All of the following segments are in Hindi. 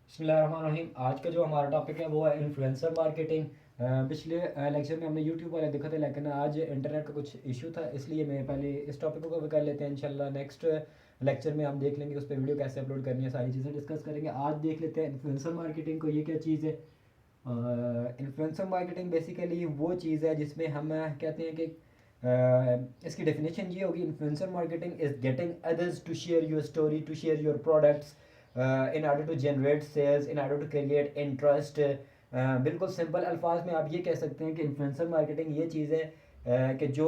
बिस्मिल्लाहिर्रहमानिर्रहीम। आज का जो हमारा टॉपिक है वो है इन्फ्लुएंसर मार्केटिंग। पिछले लेक्चर में हमने यूट्यूब वाले देखा था, लेकिन आज इंटरनेट का कुछ इशू था, इसलिए मैं पहले इस टॉपिक को कवर कर लेते हैं। इंशाल्लाह नेक्स्ट लेक्चर में हम देख लेंगे उस पर वीडियो कैसे अपलोड करनी है, सारी चीज़ें डिस्कस करेंगे। आज देख लेते हैं इन्फ्लुएंसर मार्केटिंग को, ये क्या चीज़ है। इन्फ्लुएंसर मार्केटिंग बेसिकली वो चीज़ है जिसमें हम कहते हैं कि इसकी डेफिनेशन ये होगी, influencer marketing is getting others to share your story, to share your products in order to generate sales, in order to create interest. बिल्कुल सिंपल अल्फाज में आप ये कह सकते हैं कि इन्फ्लुएंसर मार्केटिंग ये चीज़ है कि जो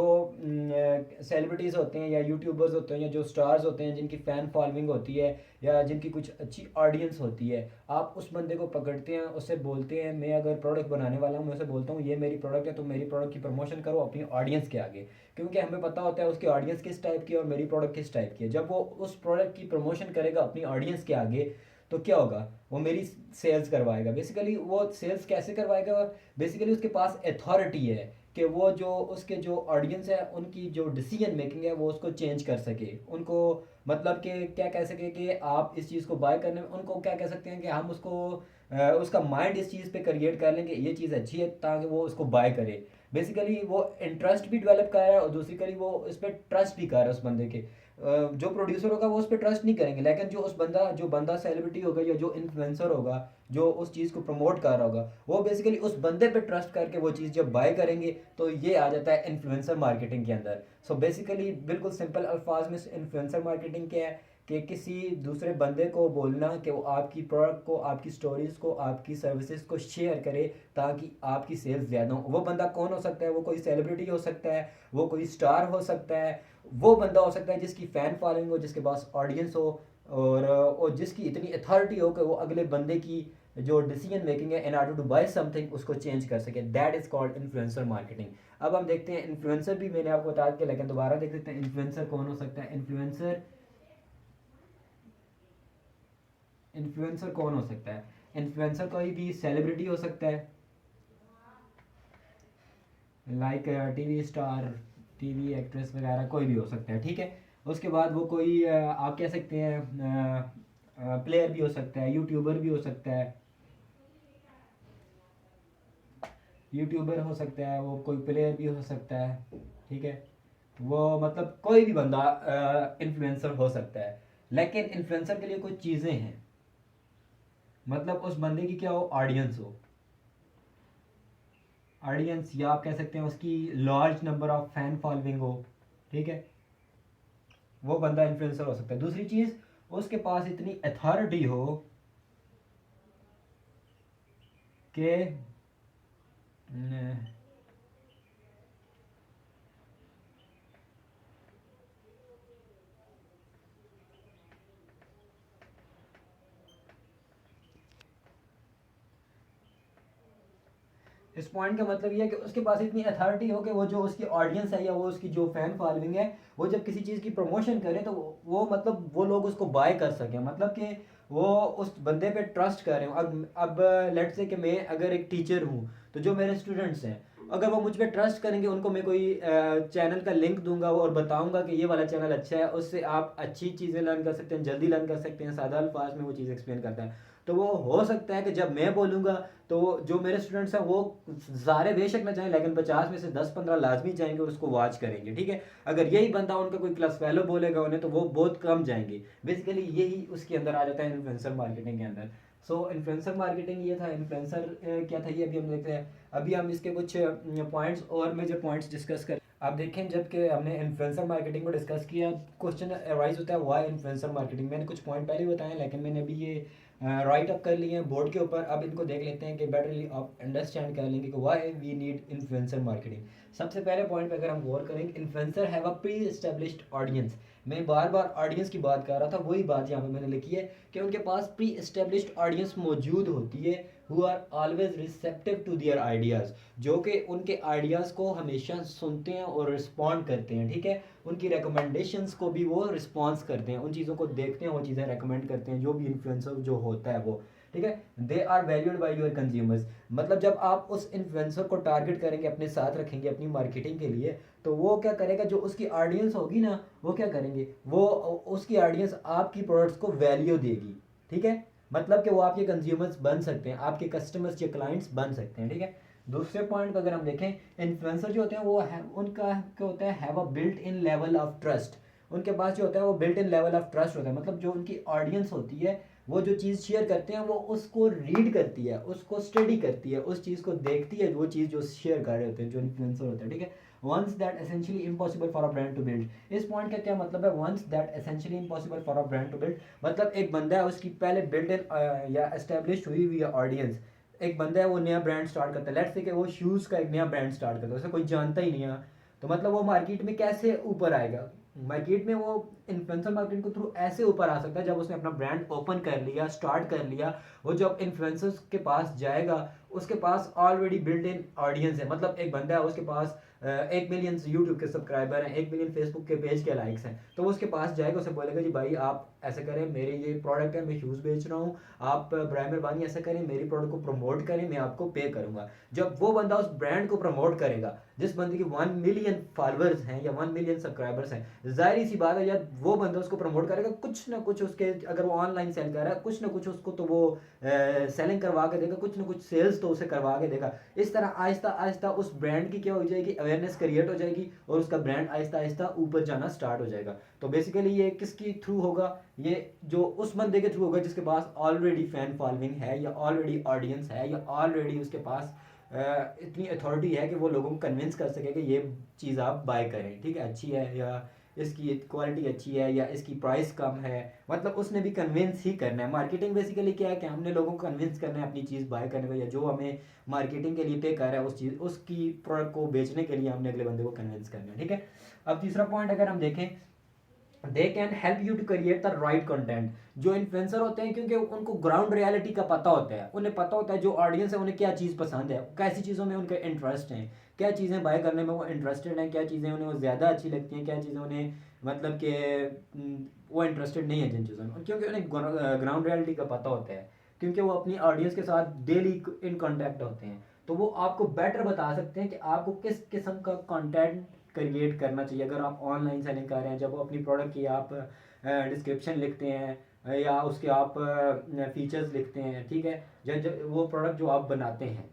सेलिब्रिटीज़ होते हैं या यूट्यूबर्स होते हैं या जो स्टार्स होते हैं जिनकी फ़ैन फॉलोइंग होती है या जिनकी कुछ अच्छी ऑडियंस होती है, आप उस बंदे को पकड़ते हैं, उससे बोलते हैं, मैं अगर प्रोडक्ट बनाने वाला हूँ, मैं उसे बोलता हूँ ये मेरी प्रोडक्ट है, तो मेरी प्रोडक्ट की प्रमोशन करो अपनी ऑडियंस के आगे, क्योंकि हमें पता होता है उसकी ऑडियंस किस टाइप की है और मेरी प्रोडक्ट किस टाइप की है। जब वो उस प्रोडक्ट की प्रमोशन करेगा अपनी ऑडियंस के आगे, तो क्या होगा, वो मेरी सेल्स करवाएगा। बेसिकली वो सेल्स कैसे करवाएगा, बेसिकली उसके पास अथॉरिटी है कि वो जो उसके जो ऑडियंस है उनकी जो डिसीजन मेकिंग है वो उसको चेंज कर सके, उनको मतलब कि क्या कह सके कि आप इस चीज़ को बाय करने में उनको क्या कह सकते हैं कि हम उसको उसका माइंड इस चीज़ पे क्रिएट कर लेंगे ये चीज़ अच्छी है ताकि वो उसको बाय करे। बेसिकली वो इंटरेस्ट भी डेवलप कर रहा है और दूसरी करी वो इस पर ट्रस्ट भी कर रहा है उस बंदे के। जो प्रोड्यूसर होगा वो उस पर ट्रस्ट नहीं करेंगे, लेकिन जो बंदा सेलिब्रिटी होगा या जो इन्फ्लुएंसर होगा जो उस चीज़ को प्रमोट कर रहा होगा, वो बेसिकली उस बंदे पे ट्रस्ट करके वो चीज़ जब बाय करेंगे, तो ये आ जाता है इन्फ्लुएंसर मार्केटिंग के अंदर। सो बेसिकली बिल्कुल सिंपल अल्फाज में इन्फ्लुएंसर मार्केटिंग क्या है कि किसी दूसरे बंदे को बोलना कि वो आपकी प्रोडक्ट को, आपकी स्टोरीज़ को, आपकी सर्विसेज को शेयर करे ताकि आपकी सेल्स ज़्यादा हो। वो बंदा कौन हो सकता है, वो कोई सेलिब्रिटी हो सकता है, वो कोई स्टार हो सकता है, वो बंदा हो सकता है जिसकी फ़ैन फॉलोइंग हो, जिसके पास ऑडियंस हो, और जिसकी इतनी अथॉरिटी हो कि वो अगले बंदे की जो डिसीजन मेकिंग है in order to buy something उसको चेंज कर सके। That is called influencer marketing. अब हम देखते हैं इन्फ्लुएंसर भी मैंने आपको बता दिया, लेकिन दोबारा देख लेते हैं इन्फ्लुएंसर कौन हो सकता है। इन्फ्लुएंसर कौन हो सकता है। इन्फ्लुएंसर कोई भी सेलिब्रिटी हो सकता है, like TV star, TV actress वगैरह कोई भी हो सकता है, ठीक है। उसके बाद वो कोई आप कह सकते हैं प्लेयर भी हो सकता है, यूट्यूबर भी हो सकता है, यूट्यूबर हो सकता है, वो कोई प्लेयर भी हो सकता है, ठीक है। वो मतलब कोई भी बंदा इन्फ्लुएंसर हो सकता है, लेकिन इन्फ्लुएंसर के लिए कुछ चीज़ें हैं, मतलब उस बंदे की क्या हो, ऑडियंस हो, ऑडियंस या आप कह सकते हैं उसकी large number of fan following हो, ठीक है। वो बंदा इन्फ्लुएंसर हो सकता है। दूसरी चीज़, उसके पास इतनी अथॉरिटी हो कि इस पॉइंट का मतलब ये है कि उसके पास इतनी अथॉरिटी हो कि वो जो उसकी ऑडियंस है या वो उसकी जो फैन फॉलोइंग है, वो जब किसी चीज़ की प्रमोशन करे तो वो मतलब वो लोग उसको बाय कर सकें, मतलब कि वो उस बंदे पे ट्रस्ट कर रहे हो। अब लेट्स से कि मैं अगर एक टीचर हूँ, तो जो मेरे स्टूडेंट्स हैं, अगर वो मुझ पर ट्रस्ट करेंगे, उनको मैं कोई चैनल का लिंक दूंगा और बताऊंगा कि ये वाला चैनल अच्छा है, उससे आप अच्छी चीज़ें लर्न कर सकते हैं, जल्दी लर्न कर सकते हैं, सादा अल्फाज में वो चीज़ एक्सप्लेन करता है। तो वो हो सकता है कि जब मैं बोलूँगा तो जो मेरे स्टूडेंट्स हैं वो सारे बेशक ना चाहें, लेकिन 50 में से 10-15 लाजमी जाएंगे और उसको वॉच करेंगे, ठीक है। अगर यही बंदा उनका कोई क्लास फेलो बोलेगा उन्हें, तो वो बहुत कम जाएंगे। बेसिकली यही उसके अंदर आ जाता है इन्फ्लुएंसर मार्केटिंग के अंदर। सो इन्फ्लुएंसर मार्केटिंग ये था। इन्फ्लुएंसर क्या था ये अभी हम देखते हैं। अभी हम इसके कुछ पॉइंट्स और मेजर पॉइंट्स डिस्कस कर। आप देखें, जबकि हमने इन्फ्लुएंसर मार्केटिंग को डिस्कस किया, क्वेश्चन अराइज होता है वाई इन्फ्लुएंसर मार्केटिंग। मैंने कुछ पॉइंट पहले बताए, लेकिन मैंने अभी ये राइट अप कर लिए हैं बोर्ड के ऊपर। अब इनको देख लेते हैं कि बेटरली आप अंडरस्टैंड कर लेंगे कि why we need influencer marketing. सबसे पहले पॉइंट पे अगर हम गौर करेंगे, influencer have a pre established audience. मैं बार बार ऑडियंस की बात कर रहा था, वही बात यहाँ पे मैंने लिखी है कि उनके पास प्री एस्टेब्लिश्ड ऑडियंस मौजूद होती है, who are always receptive to their ideas, जो कि उनके आइडियाज़ को हमेशा सुनते हैं और रिस्पॉन्ड करते हैं, ठीक है। उनकी रिकमेंडेशंस को भी वो रिस्पॉन्स करते हैं, उन चीज़ों को देखते हैं, वो चीज़ें रिकमेंड करते हैं, जो भी इन्फ्लुएंसर जो होता है वो, ठीक है। They are valued by your consumers. मतलब जब आप उस इन्फ्लुएंसर को टारगेट करेंगे, अपने साथ रखेंगे अपनी मार्केटिंग के लिए, तो वो क्या करेगा, जो उसकी ऑडियंस होगी ना, वो क्या करेंगे, वो उसकी ऑडियंस आपकी प्रोडक्ट्स को वैल्यू देगी, ठीक है। मतलब कि वो आपके कंज्यूमर्स बन सकते हैं, आपके कस्टमर्स या क्लाइंट्स बन सकते हैं, ठीक है। दूसरे पॉइंट पर अगर हम देखें, इन्फ्लुएंसर जो होते हैं वो है उनका क्या होता है, have a built in level of trust. उनके पास जो होता है वो built in level of trust होता है, मतलब जो उनकी ऑडियंस होती है वो जो चीज़ शेयर करते हैं वो उसको रीड करती है, उसको स्टडी करती है, उस चीज़ को देखती है, वो चीज़ जो शेयर कर रहे होते हैं, जो इन्फ्लुएंसर होते हैं, ठीक है। Once that essentially impossible for a brand to build. इस पॉइंट का क्या मतलब है, once that essentially impossible for a brand to build, मतलब एक बंदा है उसकी पहले बिल्ड इन या एस्टेब्लिश हुई हुई ऑडियंस। एक बंदा है वो नया ब्रांड स्टार्ट करता है, लेट्स से कि वो शूज़ का एक नया ब्रांड स्टार्ट करता है, उसे कोई जानता ही नहीं है, तो मतलब वो मार्केट में कैसे ऊपर आएगा, मार्केट में वो इन्फ्लुएंसर मार्केटिंग के थ्रू ऐसे ऊपर आ सकता है जब उसने अपना ब्रांड ओपन कर लिया, स्टार्ट कर लिया। वो जब इन्फ्लुएंसर्स के पास जाएगा उसके पास ऑलरेडी बिल्ट इन ऑडियंस है, मतलब एक बंदा है उसके पास 1 मिलियन यूट्यूब के सब्सक्राइबर हैं, 1 मिलियन फेसबुक के पेज के लाइक्स हैं, तो वो उसके पास जाएगा, उसे बोलेगा जी भाई आप ऐसा करें, मेरे ये प्रोडक्ट है, मैं शूज़ बेच रहा हूँ, आप बराए मेहरबानी ऐसा करें, मेरी प्रोडक्ट को प्रमोट करें, मैं आपको पे करूँगा। जब वो बंदा उस ब्रांड को प्रमोट करेगा, जिस बंदे की 1 मिलियन फॉलोअर्स हैं या 1 मिलियन सब्सक्राइबर्स हैं, जाहिर सी बात है जब वो बंदा उसको प्रमोट करेगा, कुछ ना कुछ उसके, अगर वो ऑनलाइन सेल कर रहा है, कुछ ना कुछ उसको तो वो सेलिंग करवा के देगा, कुछ ना कुछ सेल्स तो उसे करवा के देगा। इस तरह आहिस्ता आहिस्ता उस ब्रांड की क्या हो जाएगी, अवेयरनेस क्रिएट हो जाएगी और उसका ब्रांड आहिस्ता आहिस्ता ऊपर जाना स्टार्ट हो जाएगा। तो बेसिकली ये किसकी थ्रू होगा, ये जो उस बंदे के थ्रू होगा जिसके पास ऑलरेडी फैन फॉलोइंग है या ऑलरेडी ऑडियंस है या ऑलरेडी उसके पास इतनी अथॉरिटी है कि वो लोगों को कन्विंस कर सके कि ये चीज़ आप बाय करें, ठीक है, अच्छी है या इसकी क्वालिटी अच्छी है या इसकी प्राइस कम है, मतलब उसने भी कन्विंस ही करना है। मार्केटिंग बेसिकली क्या है कि हमने लोगों को कन्विंस करना है अपनी चीज़ बाय करने को, या जो हमें मार्केटिंग के लिए पे कर रहा है उस चीज़ उसकी प्रोडक्ट को बेचने के लिए हमने अगले बंदे को कन्विंस करना है, ठीक है। अब तीसरा पॉइंट अगर हम देखें, they can help you to create the right content. जो इन्फ्लुएंसर होते हैं क्योंकि उनको ग्राउंड रियलिटी का पता होता है, उन्हें पता होता है जो ऑडियंस है उन्हें क्या चीज़ पसंद है, कैसी चीज़ों में उनका इंटरेस्ट है, क्या चीज़ें बाय करने में वो इंटरेस्टेड हैं, क्या चीज़ें उन्हें वो ज़्यादा अच्छी लगती हैं, क्या चीज़ें उन्हें मतलब कि वो इंटरेस्टेड नहीं है जिन चीज़ों में, क्योंकि उन्हें ग्राउंड रियलिटी का पता होता है, क्योंकि वो अपनी ऑडियंस के साथ डेली इन कॉन्टैक्ट होते हैं, तो वो आपको बेटर बता सकते हैं कि आपको किस किस्म का कंटेंट क्रिएट करना चाहिए। अगर आप ऑनलाइन सेलिंग कर रहे हैं, जब वो अपनी प्रोडक्ट की आप डिस्क्रिप्शन लिखते हैं या उसके आप फीचर्स लिखते हैं, ठीक है, जब वो प्रोडक्ट जो आप बनाते हैं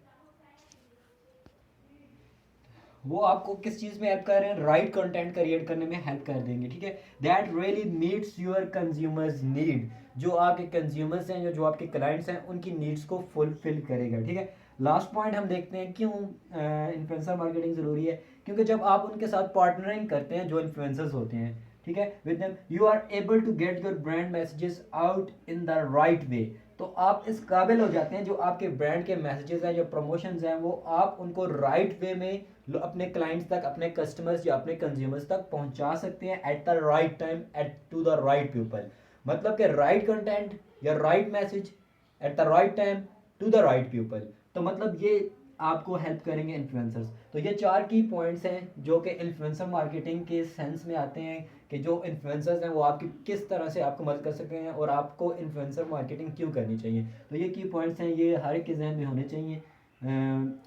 वो आपको किस चीज़ में हेल्प कर रहे हैं, राइट कंटेंट क्रिएट करने में हेल्प कर देंगे, ठीक है। That really meets your consumers need, जो आपके कंज्यूमर्स हैं, जो आपके क्लाइंट्स हैं, उनकी नीड्स को फुलफिल करेगा, ठीक है। लास्ट पॉइंट हम देखते हैं क्यों इन्फ्लुएंसर मार्केटिंग ज़रूरी है, क्योंकि जब आप उनके साथ पार्टनरिंग करते हैं, जो इन्फ्लुएंसर्स होते हैं, ठीक है, with them you are able to get your brand messages out in the right way. तो आप इस काबिल हो जाते हैं जो आपके ब्रांड के मैसेजेस हैं, जो प्रमोशंस हैं, वो आप उनको राइट वे में अपने क्लाइंट्स तक, अपने कस्टमर्स या अपने कंज्यूमर्स तक पहुंचा सकते हैं at the right time, at to the right people, मतलब कि राइट कंटेंट या right message at the right time to the right people. तो मतलब ये आपको हेल्प करेंगे इन्फ्लुएंसर्स। तो ये 4 की पॉइंट्स हैं जो कि इन्फ्लुएंसर मार्केटिंग के सेंस में आते हैं कि जो इन्फ्लुएंसर्स हैं वो आपकी किस तरह से आपको मदद कर सकते हैं और आपको इन्फ्लुएंसर मार्केटिंग क्यों करनी चाहिए। तो ये की पॉइंट्स हैं, ये हर एक के जहन में होने चाहिए,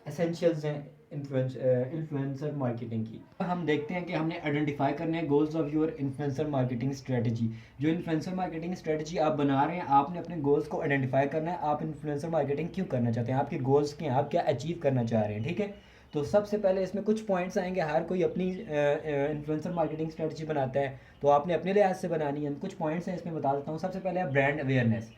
एसेंशियल्स हैं इन्फ्लुएंसर मार्केटिंग की। हम देखते हैं कि हमने आइडेंटिफाई करने हैं goals of your influencer marketing strategy. जो इन्फ्लुएंसर मार्केटिंग स्ट्रेटजी आप बना रहे हैं, आपने अपने गोल्स को आइडेंटिफाई करना है, आप इन्फ्लुएंसर मार्केटिंग क्यों करना चाहते हैं, आपके गोल्स क्या हैं, आप क्या अचीव करना चाह रहे हैं, ठीक है। तो सबसे पहले इसमें कुछ पॉइंट्स आएंगे, हर कोई अपनी इन्फ्लुएंसर मार्केटिंग स्ट्रेटजी बनाता है, तो आपने अपने लिहाज से बनानी है। कुछ पॉइंट्स हैं इसमें बता देता हूँ। सबसे पहले है ब्रांड अवेयरनेस।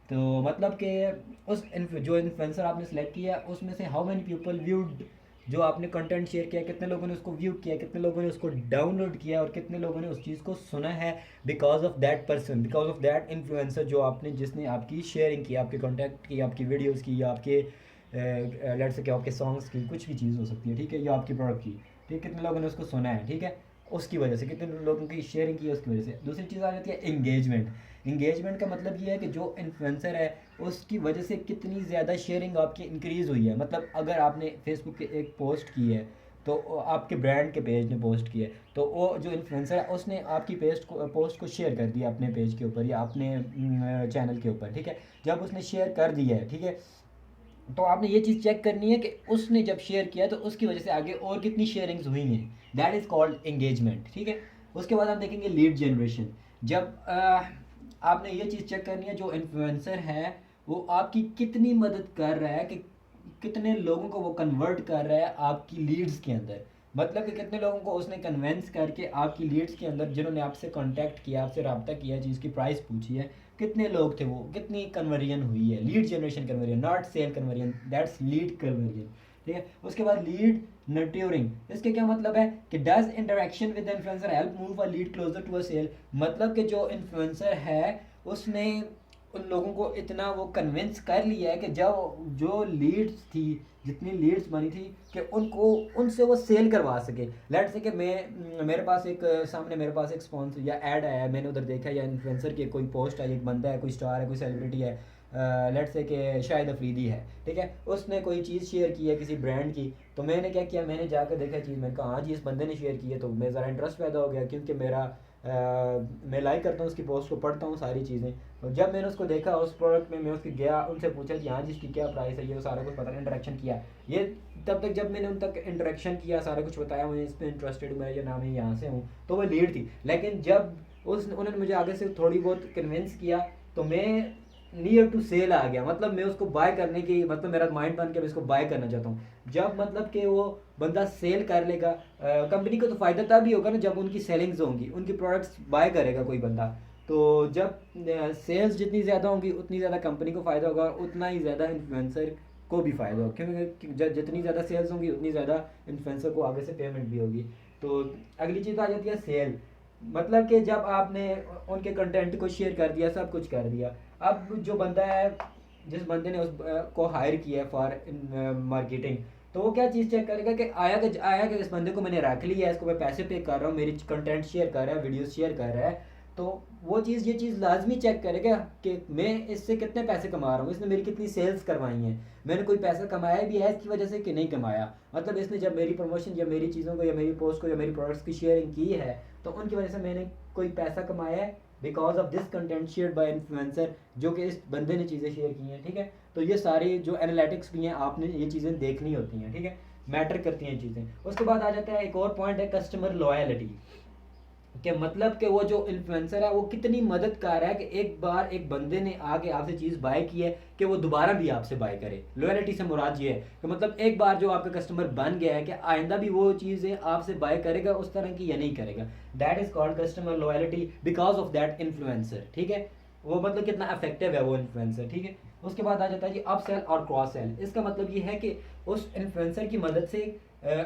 तो मतलब कि जो इन्फ्लुएंसर आपने सेलेक्ट किया उसमें से हाउ मेनी पीपल व्यूड, जो आपने कंटेंट शेयर किया कितने लोगों ने उसको व्यू किया, कितने लोगों ने उसको डाउनलोड किया और कितने लोगों ने उस चीज़ को सुना है, because of that person, because of that influencer जो आपने, जिसने आपकी शेयरिंग की, आपके कॉन्टैक्ट की, आपकी वीडियोस की, या आपके लेट्स से क्या आपके सॉन्ग्स की, कुछ भी चीज़ हो सकती है, ठीक है, या आपकी प्रोडक्ट की, ठीक है, कितने लोगों ने उसको सुना है, ठीक है, उसकी वजह से कितने लोगों की शेयरिंग की है उसकी वजह से। दूसरी चीज़ आ जाती है एंगेजमेंट। एंगेजमेंट का मतलब ये है कि जो इन्फ्लुएंसर है उसकी वजह से कितनी ज़्यादा शेयरिंग आपकी इंक्रीज़ हुई है। मतलब अगर आपने फेसबुक पे एक पोस्ट की है तो आपके ब्रांड के पेज ने पोस्ट की है, तो वो जो इन्फ्लुएंसर है उसने आपकी पोस्ट को शेयर कर दिया अपने पेज के ऊपर या अपने चैनल के ऊपर, ठीक है। जब उसने शेयर कर दिया है, ठीक है, तो आपने ये चीज़ चेक करनी है कि उसने जब शेयर किया तो उसकी वजह से आगे और कितनी शेयरिंग्स हुई हैं, दैट इज़ कॉल्ड एंगेजमेंट, ठीक है। उसके बाद हम देखेंगे लीड जनरेशन। जब आपने ये चीज़ चेक करनी है जो इन्फ्लुएंसर है वो आपकी कितनी मदद कर रहा है, कि कितने लोगों को वो कन्वर्ट कर रहा है आपकी लीड्स के अंदर। मतलब कि कितने लोगों को उसने कन्वेंस करके आपकी लीड्स के अंदर, जिन्होंने आपसे कांटेक्ट किया, आपसे रब्ता किया, चीज़ की प्राइस पूछी है, कितने लोग थे वो, कितनी कन्वर्जन हुई है। Lead generation conversion, not sale conversion, that's lead conversion. ठीक है। उसके बाद लीड नर्ट्योरिंग, इसके क्या मतलब है कि does interaction with influencer help move a lead closer to a sale. मतलब कि जो इन्फ्लुएंसर है उसने उन लोगों को इतना वो कन्विंस कर लिया है कि जब जो लीड्स थी, जितनी लीड्स बनी थी, कि उनको उनसे वो सेल करवा सके। लेट से कि मैं मेरे पास एक सामने मेरे पास एक स्पॉन्सर या ऐड आया है, मैंने उधर देखा, या इन्फ्लुएंसर की कोई पोस्ट है, एक बंदा है, कोई स्टार है, कोई सेलिब्रिटी है, लेट से कि शाहिद अफरीदी है, ठीक है, उसने कोई चीज़ शेयर की है किसी ब्रांड की। तो मैंने क्या किया, मैंने जाकर देखा चीज़, मैंने कहा हाँ जी इस बंदे ने शेयर की है, तो मैं ज़रा इंटरेस्ट पैदा हो गया, क्योंकि मैं लाइक करता हूँ उसकी पोस्ट को, पढ़ता हूँ सारी चीज़ें। और जब मैंने उसको देखा उस प्रोडक्ट में, मैं उसके गया, उनसे पूछा कि हाँ जी इसकी क्या प्राइस है, ये सारा कुछ पता, इंटरेक्शन किया। ये तब तक जब मैंने उन तक इंटरेक्शन किया, सारा कुछ बताया, मुझे इस पर इंटरेस्टेड हूँ, मैं ये नाम है, यहाँ से हूँ, तो वो लीड थी। लेकिन जब उन्होंने मुझे आगे से थोड़ी बहुत कन्विंस किया, तो मैं नियर टू सेल आ गया। मतलब मैं उसको बाय करने की, मतलब मेरा माइंड बन के मैं इसको बाय करना चाहता हूँ। जब मतलब कि वो बंदा सेल कर लेगा, कंपनी को तो फ़ायदा तभी होगा ना जब उनकी सेलिंग्स होंगी, उनकी प्रोडक्ट्स बाय करेगा कोई बंदा। तो जब सेल्स जितनी ज़्यादा होंगी उतनी ज़्यादा कंपनी को फ़ायदा होगा, उतना ही ज़्यादा इन्फ्लुएंसर को भी फ़ायदा होगा, क्योंकि जितनी ज़्यादा सेल्स होंगी उतनी ज़्यादा इन्फ्लुएंसर को आगे से पेमेंट भी होगी। तो अगली चीज़ आ जाती है सेल। मतलब कि जब आपने उनके कंटेंट को शेयर कर दिया, सब कुछ कर दिया, अब जो बंदा है, जिस बंदे ने उस को हायर किया है फॉर मार्केटिंग, तो वो क्या चीज़ चेक करेगा कि आया कि इस बंदे को मैंने रख लिया है, इसको मैं पैसे पे कर रहा हूँ, मेरी कंटेंट शेयर कर रहा है, वीडियो शेयर कर रहा है, तो वो चीज़, ये चीज़ लाजमी चेक करेगा कि मैं इससे कितने पैसे कमा रहा हूँ, इसने मेरी कितनी सेल्स करवाई हैं, मैंने कोई पैसा कमाया भी है इसकी वजह से कि नहीं कमाया। मतलब इसने जब मेरी प्रमोशन या मेरी चीज़ों को या मेरी पोस्ट को या मेरी प्रोडक्ट्स की शेयरिंग की है, तो उनकी वजह से मैंने कोई पैसा कमाया है because of this content share by influencer, जो कि इस बंदे ने चीज़ें शेयर की हैं। ठीक है। तो ये सारी जो एनालिटिक्स भी हैं, आपने ये चीज़ें देखनी होती हैं। ठीक है, मैटर करती हैं चीज़ें। उसके बाद आ जाता है एक और पॉइंट है कस्टमर लॉयलिटी, कि मतलब कि वो जो इन्फ्लुएंसर है वो कितनी मदद कर रहा है कि एक बार एक बंदे ने आके आपसे चीज़ बाय की है कि वो दोबारा भी आपसे बाय करे। लॉयलिटी से मुराद ये है कि मतलब एक बार जो आपका कस्टमर बन गया है कि आइंदा भी वो चीज़ें आपसे बाय करेगा उस तरह की या नहीं करेगा। That is called customer loyalty because of that influencer. ठीक है, वो मतलब कितना इफेक्टिव है वो इन्फ्लुएंसर। ठीक है। उसके बाद आ जाता है जी अप सेल और क्रॉस सेल। इसका मतलब ये है कि उस इन्फ्लुएंसर की मदद से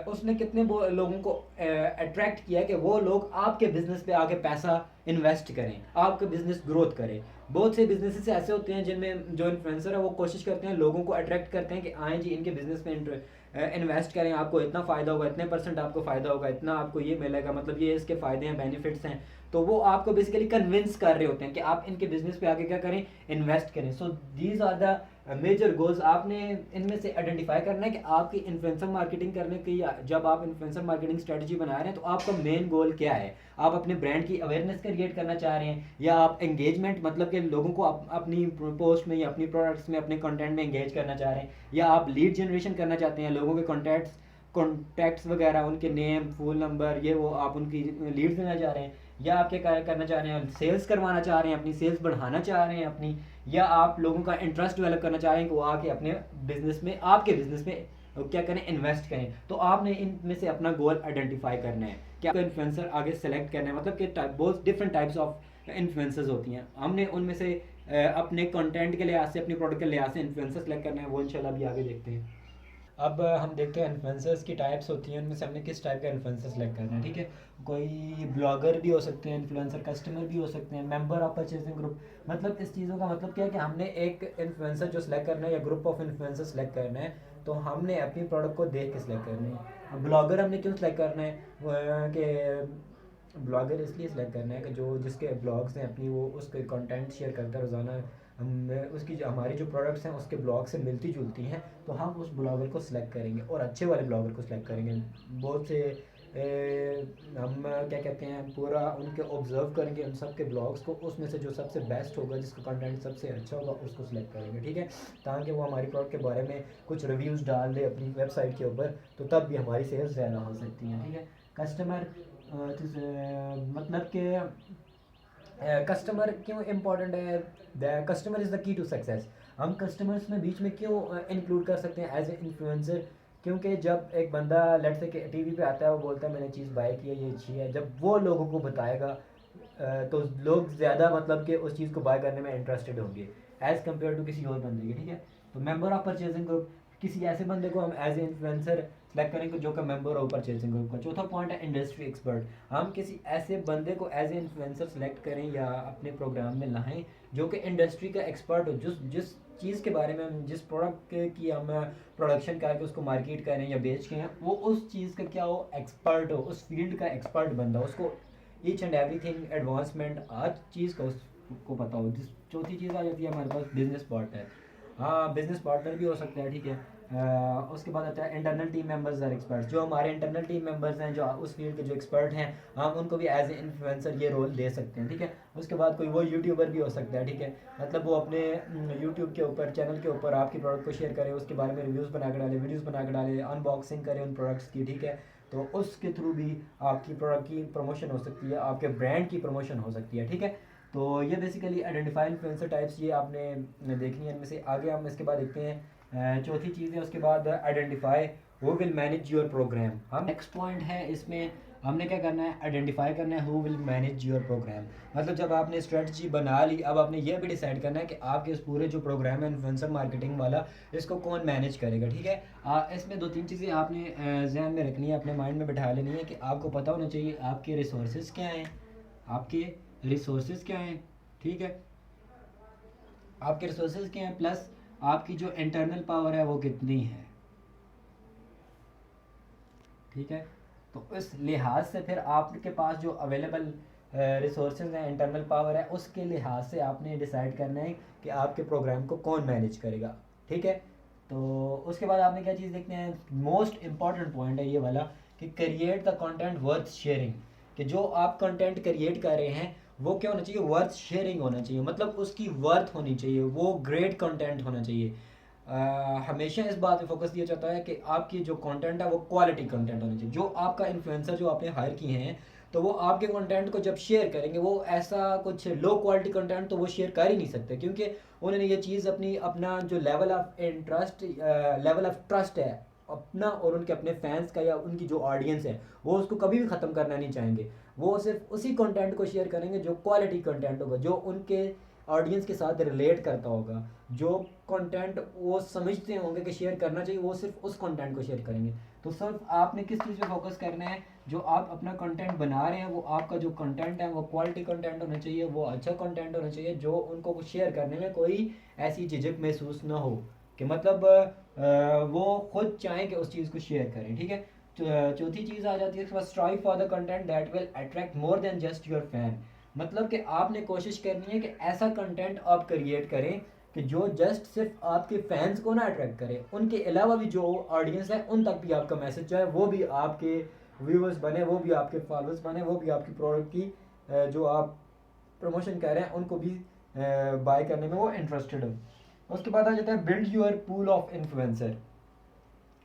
उसने कितने लोगों को अट्रैक्ट किया कि वो लोग आपके बिजनेस पे आके पैसा इन्वेस्ट करें, आपके बिजनेस ग्रोथ करें। बहुत से बिजनेसेस ऐसे होते हैं जिनमें जो इन्फ्लुएंसर है वो कोशिश करते हैं, लोगों को अट्रैक्ट करते हैं कि आए जी इनके बिजनेस में इन्वेस्ट करें, आपको इतना फ़ायदा होगा, इतने परसेंट आपको फ़ायदा होगा, इतना आपको ये मिलेगा, मतलब ये इसके फ़ायदे हैं, बेनिफिट्स हैं। तो वो आपको बेसिकली कन्विंस कर रहे होते हैं कि आप इनके बिजनेस पे आगे क्या करें, इन्वेस्ट करें। So these are the major goals. आपने इनमें से आइडेंटिफाई करना है कि आपकी इन्फ्लुएंसर मार्केटिंग करने की, जब आप इन्फ्लुएंसर मार्केटिंग स्ट्रेटजी बना रहे हैं तो आपका मेन गोल क्या है। आप अपने ब्रांड की अवेयरनेस क्रिएट करना चाह रहे हैं, या आप एंगेजमेंट, मतलब कि लोगों को अपनी पोस्ट में या अपनी प्रोडक्ट्स में, अपने कंटेंट में एंगेज करना चाह रहे हैं, या आप लीड जनरेशन करना चाहते हैं, लोगों के कॉन्टैक्ट्स वगैरह, उनके नेम, फ़ोन नंबर, ये वो आप उनकी लीड देना चाह रहे हैं, या आप क्या करना चाह रहे हैं, सेल्स करवाना चाह रहे हैं, अपनी सेल्स बढ़ाना चाह रहे हैं अपनी, या आप लोगों का इंटरेस्ट डेवलप करना चाह रहे हैं कि वो आके अपने बिजनेस में, आपके बिजनेस में क्या करें, इन्वेस्ट करें। तो आपने इनमें से अपना गोल आइडेंटिफाई करना है कि आपका इन्फ्लुएंसर आगे सेलेक्ट करना है। मतलब कि बहुत डिफरेंट टाइप्स ऑफ इन्फ्लुएंसर्स होती हैं, हमने उनमें से अपने कंटेंट के लिहाज से, अपने प्रोडक्ट के लिहाज से इन्फ्लुएंसर सेलेक्ट करना है, वो इंशाल्लाह भी आगे देखते हैं। अब हम देखते हैं इन्फ्लुएंसर्स की टाइप्स होती हैं, उनमें से हमने किस टाइप का इन्फ्लुएंसर सेलेक्ट करना है। ठीक है, कोई ब्लॉगर भी हो सकते हैं इन्फ्लुएंसर, कस्टमर भी हो सकते हैं, मेंबर ऑफ परचेजिंग ग्रुप। मतलब इस चीज़ों का मतलब क्या है कि हमने एक इन्फ्लुएंसर जो सेलेक्ट करना है या ग्रुप ऑफ इन्फ्लुएंसर सेलेक्ट करना है, तो हमने अपनी प्रोडक्ट को देख के सिलेक्ट करना है। अब ब्लॉगर हमने क्यों सेलेक्ट करना है, कि ब्लॉगर इसलिए सेलेक्ट करना है कि जो जिसके ब्लॉग्स हैं अपनी, वो उसके कंटेंट शेयर करता है रोज़ाना, हम उसकी जो हमारी जो प्रोडक्ट्स हैं उसके ब्लॉग से मिलती जुलती हैं, तो हम उस ब्लॉगर को सिलेक्ट करेंगे और अच्छे वाले ब्लॉगर को सिलेक्ट करेंगे। बहुत से हम क्या कहते हैं, पूरा उनके ऑब्जर्व करेंगे उन सब के ब्लॉग्स को, उसमें से जो सबसे बेस्ट होगा, जिसका कंटेंट सबसे अच्छा होगा, उसको सिलेक्ट करेंगे। ठीक है, ताकि वो हमारी प्रोडक्ट के बारे में कुछ रिव्यूज़ डाल दे अपनी वेबसाइट के ऊपर, तो तब भी हमारी सेल्स ज़्यादा हो सकती हैं। ठीक है। कस्टमर मतलब कि कस्टमर क्यों इम्पोर्टेंट है, the customer is the key to success. हम कस्टमर्स में बीच में क्यों इंक्लूड कर सकते हैं एज ए इन्फ्लुएंसर, क्योंकि जब एक बंदा लेट से टीवी पे आता है, वो बोलता है मैंने चीज़ बाय की है, ये अच्छी है, जब वो लोगों को बताएगा तो लोग ज़्यादा मतलब कि उस चीज़ को बाय करने में इंटरेस्टेड होंगे एज़ कम्पेयर टू किसी और बंदे के, ठीक है। तो मेंबर ऑफ परचेजिंग ग्रुप, किसी ऐसे बंदे को हम एज ए इन्फ्लुएंसर सेलेक्ट करेंगे जो का मेंबर हो परचेजिंग ग्रुप का। चौथा पॉइंट है इंडस्ट्री एक्सपर्ट, हम किसी ऐसे बंदे को एज ए इन्फ्लुएंसर सेलेक्ट करें या अपने प्रोग्राम में लाएं जो कि इंडस्ट्री का एक्सपर्ट हो, जिस चीज़ के बारे में हम, जिस प्रोडक्ट की हम प्रोडक्शन करके उसको मार्केट करें या बेच के हैं, वो उस चीज़ का क्या हो, एक्सपर्ट हो, उस फील्ड का एक्सपर्ट बंदा, उसको ईच एंड एवरीथिंग एडवांसमेंट हर चीज़ का उसको पता हो। जिस चौथी चीज़ आ जाती है हमारे पास बिजनेस पार्टनर। हाँ, बिजनेस पार्टनर भी हो सकता है, ठीक है। उसके बाद आता है internal team members or experts, जो हमारे इंटरनल टीम मेंबर्स हैं, जो उस फील्ड के जो एक्सपर्ट हैं, हम उनको भी एज ए इन्फ्लुएंसर ये रोल दे सकते हैं, ठीक है। उसके बाद कोई वो यूट्यूबर भी हो सकता है, ठीक है, मतलब वो अपने यूट्यूब के ऊपर, चैनल के ऊपर आपकी प्रोडक्ट को शेयर करे, उसके बारे में रिव्यूज़ बना के डाले, वीडियोज़ बना के डाले, अनबॉक्सिंग करे उन प्रोडक्ट्स की, ठीक है। तो उसके थ्रू भी आपकी प्रोडक्ट की प्रमोशन हो सकती है, आपके ब्रांड की प्रमोशन हो सकती है, ठीक है। तो ये बेसिकली आइडेंटिफाई इन्फ्लुएंसर टाइप्स ये आपने देखनी है इनमें से। आगे हम इसके बाद देखते हैं चौथी चीज़ है, उसके बाद identify who will manage your program. हम नेक्स्ट पॉइंट है इसमें, हमने क्या करना है, आइडेंटिफाई करना है who will manage your program. मतलब जब आपने स्ट्रेटजी बना ली, अब आपने ये भी डिसाइड करना है कि आपके इस पूरे जो प्रोग्राम है इन्फ्लुएंसर मार्केटिंग वाला, इसको कौन मैनेज करेगा, ठीक है। इसमें दो तीन चीज़ें आपने जहन में रखनी है, अपने माइंड में बैठा लेनी है कि आपको पता होना चाहिए आपके रिसोर्सेज क्या हैं, आपके रिसोर्सेज क्या हैं, ठीक है, आपके रिसोर्सेज क्या हैं, प्लस आपकी जो इंटरनल पावर है वो कितनी है, ठीक है। तो इस लिहाज से फिर आपके पास जो अवेलेबल रिसोर्सेज हैं, इंटरनल पावर है, उसके लिहाज से आपने डिसाइड करना है कि आपके प्रोग्राम को कौन मैनेज करेगा, ठीक है। तो उसके बाद आपने क्या चीज़ देखते हैं, मोस्ट इंपॉर्टेंट पॉइंट है ये वाला, कि create the content worth sharing, कि जो आप कंटेंट क्रिएट कर रहे हैं वो क्या होना चाहिए, वर्थ शेयरिंग होना चाहिए, मतलब उसकी वर्थ होनी चाहिए, वो ग्रेट कंटेंट होना चाहिए। हमेशा इस बात पे फोकस दिया जाता है कि आपकी जो कंटेंट है वो क्वालिटी कंटेंट होनी चाहिए। जो आपका इन्फ्लुएंसर जो आपने हायर किए हैं, तो वो आपके कंटेंट को जब शेयर करेंगे, वो ऐसा कुछ लो क्वालिटी कंटेंट तो वो शेयर कर ही नहीं सकते, क्योंकि उन्होंने ये चीज़ अपनी अपना जो level of interest, level of trust है अपना और उनके अपने फैंस का या उनकी जो ऑडियंस है, वो उसको कभी भी ख़त्म करना नहीं चाहेंगे। वो सिर्फ उसी कंटेंट को शेयर करेंगे जो क्वालिटी कंटेंट होगा, जो उनके ऑडियंस के साथ रिलेट करता होगा, जो कंटेंट वो समझते होंगे कि शेयर करना चाहिए, वो सिर्फ उस कंटेंट को शेयर करेंगे। तो सिर्फ आपने किस चीज़ पे फोकस करना है, जो आप अपना कंटेंट बना रहे हैं वो आपका जो कंटेंट है वो क्वालिटी कंटेंट होना चाहिए, वो अच्छा कंटेंट होना चाहिए, जो उनको शेयर करने में कोई ऐसी झिझक महसूस ना हो, कि मतलब वो खुद चाहें कि उस चीज़ को शेयर करें, ठीक है। चौथी चीज़ आ जाती है, strive for the content that will attract more than just your fan, मतलब कि आपने कोशिश करनी है कि ऐसा कंटेंट आप क्रिएट करें कि जो जस्ट सिर्फ आपके फैंस को ना अट्रैक्ट करे, उनके अलावा भी जो ऑडियंस है उन तक भी आपका मैसेज जो है वो भी आपके व्यूअर्स बने, वो भी आपके फॉलोअर्स बने, वो भी आपकी प्रोडक्ट की जो आप प्रमोशन कर रहे हैं उनको भी बाय करने में वो इंटरेस्टेड हो। उसके बाद आ जाता है build your pool of influencer.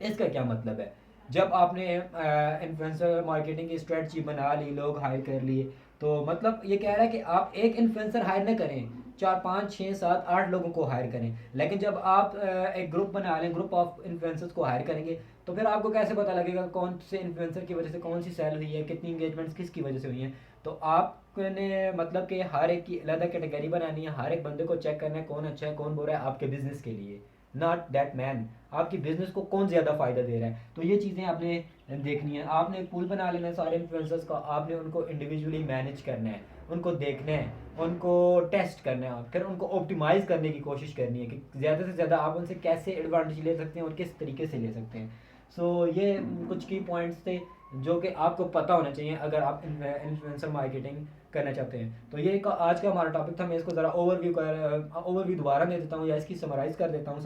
इसका क्या मतलब है, जब आपने इन्फ्लुएंसर मार्केटिंग की स्ट्रेटजी बना ली, लोग हायर कर लिए, तो मतलब ये कह रहा है कि आप एक इन्फ्लुएंसर हायर ना करें, 4 5 6 7 8 लोगों को हायर करें। लेकिन जब आप एक ग्रुप बना लें, ग्रुप ऑफ इन्फ्लुएंसर्स को हायर करेंगे, तो फिर आपको कैसे पता लगेगा कौन से इन्फ्लुएंसर की वजह से कौन सी सेल हुई है, कितनी इंगेजमेंट्स किसकी वजह से हुई हैं। तो आपने मतलब कि हर एक की अलग कैटेगरी बनानी है, हर एक बंदे को चेक करना है कौन अच्छा है कौन बुरा है आपके बिजनेस के लिए, नॉट दैट मैन, आपकी बिजनेस को कौन ज़्यादा फ़ायदा दे रहा है। तो ये चीज़ें आपने देखनी है, आपने एक पूल बना लेना है सारे इन्फ्लुएंसर्स का, आपने उनको इंडिविजुअली मैनेज करना है, उनको देखना है, उनको टेस्ट करना है, फिर उनको ऑप्टिमाइज़ करने की कोशिश करनी है कि ज़्यादा से ज़्यादा आप उनसे कैसे एडवांटेज ले सकते हैं और किस तरीके से ले सकते हैं। सो ये कुछ की पॉइंट्स थे जो कि आपको पता होना चाहिए अगर आप इन्फ्लुएंसर मार्केटिंग करना चाहते हैं। तो ये आज का हमारा टॉपिक था, मैं इसको ज़रा ओवरव्यू दोबारा दे देता हूँ या इसकी समराइज़ कर देता हूँ।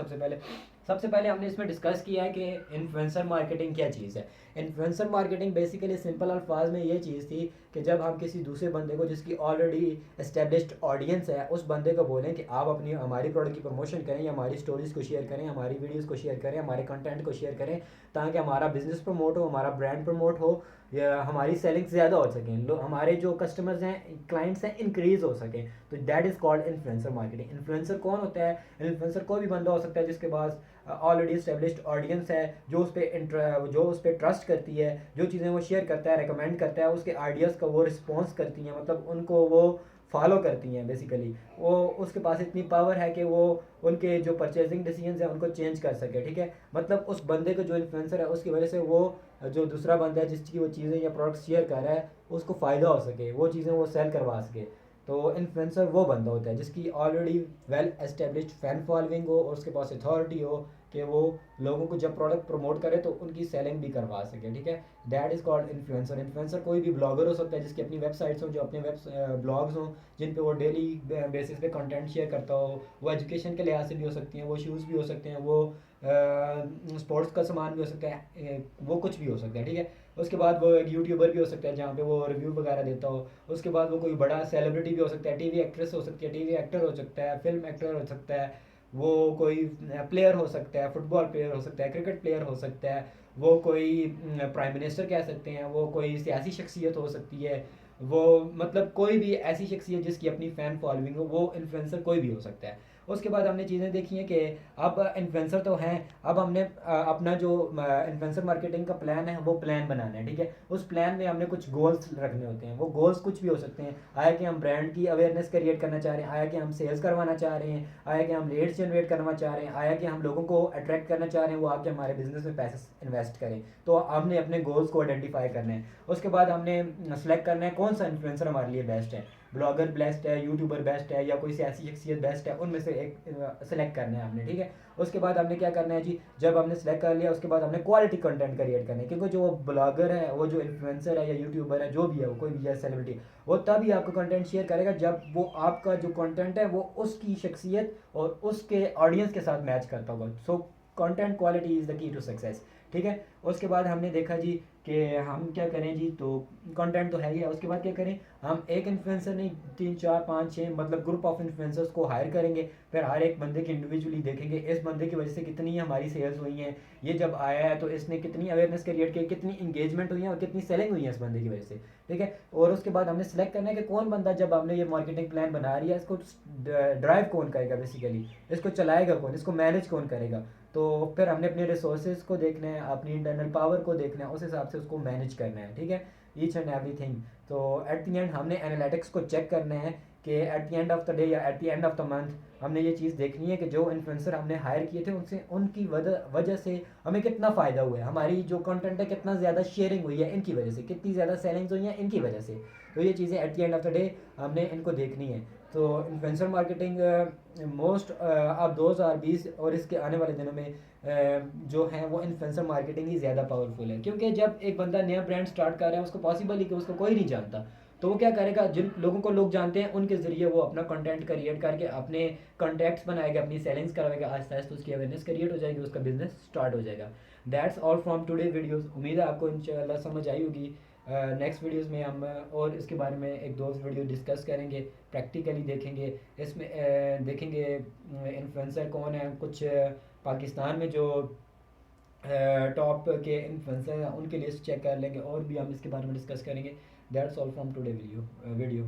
सबसे पहले हमने इसमें डिस्कस किया है कि इन्फ्लुएंसर मार्केटिंग क्या चीज़ है। इन्फ्लुएंसर मार्केटिंग बेसिकली सिंपल अल्फाज में ये चीज़ थी कि जब हम किसी दूसरे बंदे को जिसकी ऑलरेडी एस्टेब्लिश्ड ऑडियंस है, उस बंदे को बोलें कि आप अपनी हमारी प्रोडक्ट की प्रमोशन करें या हमारी स्टोरीज़ को शेयर करें, हमारी वीडियोज़ को शेयर करें, हमारे कंटेंट को शेयर करें, ताकि हमारा बिजनेस प्रमोट हो, हमारा ब्रांड प्रमोट प्रमोट हो या हमारी सेलिंग ज़्यादा हो सकें, लोग हमारे जो कस्टमर्स हैं क्लाइंट्स हैं इंक्रीज़ हो सकें, तो that is called influencer marketing. Influencer कौन होता है? इन्फ्लुएंसर कोई भी बंदा हो सकता है जिसके पास ऑलरेडी इस्टेब्लिश्ड ऑडियंस है, जो उस पर ट्रस्ट करती है, जो चीज़ें वो शेयर करता है, रिकमेंड करता है, उसके आइडियाज़ का वो रिस्पॉन्स करती हैं, मतलब उनको वो फॉलो करती हैं बेसिकली। वो उसके पास इतनी पावर है कि वो उनके जो परचेजिंग डिसीजंस हैं उनको चेंज कर सके, ठीक है। मतलब उस बंदे को जो इन्फ्लुएंसर है उसकी वजह से वो जो दूसरा बंदा है जिसकी वो चीज़ें या प्रोडक्ट शेयर कर रहा है उसको फ़ायदा हो सके, वो चीज़ें वो सेल करवा सके। तो इन्फ्लुएंसर वो बंदा होता है जिसकी already well established fan following हो और उसके पास अथॉरिटी हो कि वो लोगों को जब प्रोडक्ट प्रमोट करे तो उनकी सेलिंग भी करवा सके, ठीक है। That is called influencer. Influencer कोई भी ब्लॉगर हो सकता है जिसकी अपनी वेबसाइट्स हो, जो अपने ब्लॉग्स हों जिन पे वो डेली बेसिस पे कंटेंट शेयर करता हो। वो एजुकेशन के लिहाज से भी हो सकती हैं, वो शूज़ भी हो सकते हैं, वो स्पोर्ट्स का सामान भी हो सकता है, वो कुछ भी हो सकता है, ठीक है। उसके बाद वो एक यूट्यूबर भी हो सकता है जहाँ पे वो रिव्यू वगैरह देता हो। उसके बाद वो कोई बड़ा सेलिब्रिटी भी हो सकता है, टीवी एक्ट्रेस हो सकती है, टीवी एक्टर हो सकता है, फिल्म एक्टर हो सकता है, वो कोई प्लेयर हो सकता है, फुटबॉल प्लेयर हो सकता है, क्रिकेट प्लेयर हो सकता है, वो कोई प्राइम मिनिस्टर कह सकते हैं, वो कोई सियासी शख्सियत हो सकती है, वो मतलब कोई भी ऐसी शख्सियत जिसकी अपनी फ़ैन फॉलोइंग हो, वो इन्फ्लुएंसर कोई भी हो सकता है। उसके बाद हमने चीज़ें देखी हैं कि अब इन्फ्लुएंसर तो हैं, अब हमने अपना जो इन्फ्लुएंसर मार्केटिंग का प्लान है वो प्लान बनाना है, ठीक है। उस प्लान में हमने कुछ गोल्स रखने होते हैं, वो गोल्स कुछ भी हो सकते हैं। आया कि हम ब्रांड की अवेयरनेस क्रिएट करना चाह रहे हैं, आया कि हम सेल्स करवाना चाह रहे हैं, आया कि हम लीड्स जनरेट करना चाह रहे हैं, आया कि हम लोगों को अट्रैक्ट करना चाह रहे हैं वो आके हमारे बिजनेस में पैसे इन्वेस्ट करें। तो हमने अपने गोल्स को आइडेंटिफाई करना है। उसके बाद हमने सेलेक्ट करना है कौन सा इन्फ्लुएंसर हमारे लिए बेस्ट है, ब्लॉगर बेस्ट है, यूट्यूबर बेस्ट है, या कोई सियासी शख्सियत बेस्ट है, उनमें से एक सेलेक्ट करना है हमने, ठीक है। उसके बाद हमने क्या करना है जी, जब हमने सेलेक्ट कर लिया उसके बाद हमने क्वालिटी कंटेंट क्रिएट करना है, क्योंकि जो ब्लॉगर है, वो जो इन्फ्लुएंसर है या यूट्यूबर है, जो भी है, वो कोई भी सेलिब्रिटी, वो तभी आपको कंटेंट शेयर करेगा जब वो आपका जो कंटेंट है वो उसकी शख्सियत और उसके ऑडियंस के साथ मैच करता होगा। So content quality is the key to success, ठीक है। उसके बाद हमने देखा जी कि हम क्या करें जी, तो कंटेंट तो है ही है। उसके बाद क्या करें, हम एक इन्फ्लुएंसर नहीं 3 4 5 6 मतलब ग्रुप ऑफ इन्फ्लुएंसर्स को हायर करेंगे, फिर हर एक बंदे की इंडिविजुअली देखेंगे इस बंदे की वजह से कितनी हमारी सेल्स हुई हैं, ये जब आया है तो इसने कितनी अवेयरनेस क्रिएट की, कितनी इंगेजमेंट हुई है और कितनी सेलिंग हुई है इस बंदे की वजह से, ठीक है। और उसके बाद हमने सेलेक्ट करना है कि कौन बंदा, जब हमने ये मार्केटिंग प्लान बना रही है, इसको ड्राइव कौन करेगा, बेसिकली इसको चलाएगा कौन, इसको मैनेज कौन करेगा। तो फिर हमने अपने रिसोर्सेज को देखना है, अपनी इंटरनल पावर को देखना है, उस हिसाब से उसको मैनेज करना है, ठीक है, ईच एंड एवरीथिंग। तो एट द एंड हमने एनालिटिक्स को चेक करना है कि at the end of the day या at the end of the month हमने ये चीज़ देखनी है कि जो इन्फ्लुएंसर हमने हायर किए थे उनसे, उनकी वजह से हमें कितना फ़ायदा हुआ है, हमारी जो कंटेंट है कितना ज़्यादा शेयरिंग हुई है इनकी वजह से, कितनी ज़्यादा सेलिंग्स हुई हैं इनकी वजह से। तो ये चीज़ें eight the end of the day हमने इनको देखनी है। तो इन्फ्लुएंसर मार्केटिंग मोस्ट अब 2020 और इसके आने वाले दिनों में जो है वो इन्फ्लुएंसर मार्केटिंग ही ज़्यादा पावरफुल है, क्योंकि जब एक बंदा नया ब्रांड स्टार्ट कर रहा है उसको पॉसिबल ही कि उसको कोई नहीं जानता, तो वो क्या करेगा, जिन लोगों को लोग जानते हैं उनके ज़रिए वो अपना कंटेंट क्रिएट करके अपने कॉन्टैक्ट्स बनाएगा, अपनी सेलिंग्स करवाएगा, आहिस्ता आहिस्ता उसकी अवेयरनेस क्रिएट हो जाएगी, उसका बिजनेस स्टार्ट हो जाएगा। That's all from today videos. उम्मीद है आपको इंशाल्लाह समझ आई होगी। नेक्स्ट वीडियोज़ में हम और इसके बारे में एक दो वीडियो डिस्कस करेंगे, प्रैक्टिकली देखेंगे, इसमें देखेंगे इन्फ्लुएंसर कौन है, कुछ पाकिस्तान में जो टॉप के इन्फ्लुएंसर हैं उनकी लिस्ट चेक कर लेंगे और भी हम इसके बारे में डिस्कस करेंगे। That's all from today video.